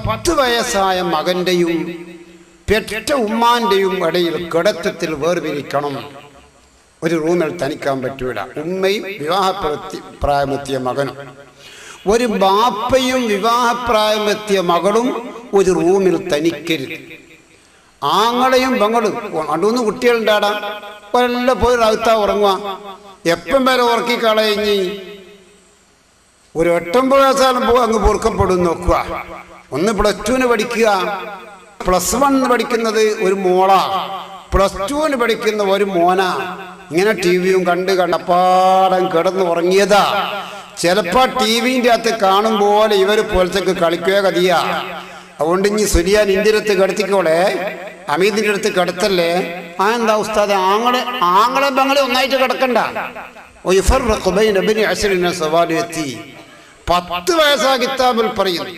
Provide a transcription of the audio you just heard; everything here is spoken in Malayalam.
10 വയസ്സായ മകന്റെയും പെറ്റ ഉമ്മാന്റെയും ഇടയിൽ കിടത്തത്തിൽ വേർപിരിക്കണം. ഒരു റൂമിൽ തനിക്കാൻ പറ്റൂല. ഉമ്മയും വിവാഹപ്രായമെത്തിയ മകനും ഒരു ബാപ്പയും വിവാഹപ്രായമെത്തിയ മകളും ഒരു റൂമിൽ തനിക്കരുത്. ആങ്ങളെയും പെങ്ങളും 2-3 കുട്ടികളുണ്ടാടാ, എല്ലാം പോയി റൗത്താ ഉറങ്ങുക. എപ്പം വരെ ഉറക്കിക്കളഞ്ഞ് ഒരു 8-9 വയസ്സാലും അങ്ങ് പൊറുക്കപ്പെടും. നോക്കുക, ഒന്ന് +2 പഠിക്കുക, +1 പഠിക്കുന്നത് ഒരു മോളാ, +2 പഠിക്കുന്ന ഒരു മോനാ. ഇങ്ങനെ ടിവിയും കണ്ടപ്പാടം കിടന്ന് ഉറങ്ങിയതാ. ചിലപ്പോ ടിവിന്റെ അകത്ത് കാണും പോലെ ഇവര് പോലത്തേക്ക് കളിക്കുക കതിയാ. അതുകൊണ്ട് ഇനി സുലിയാൻ ഇന്ത്യയുടെ അടുത്ത് കിടത്തിക്കോളെ, അമീദിന്റെ അടുത്ത് കിടത്തല്ലേ. എന്താ ഉസ്താദ്, ആങ്ങളെ ബങ്ങളെ ഒന്നായിട്ട് കിടക്കണ്ട. 10 വയസ്സാ കിതാബിൽ പറയുന്നു.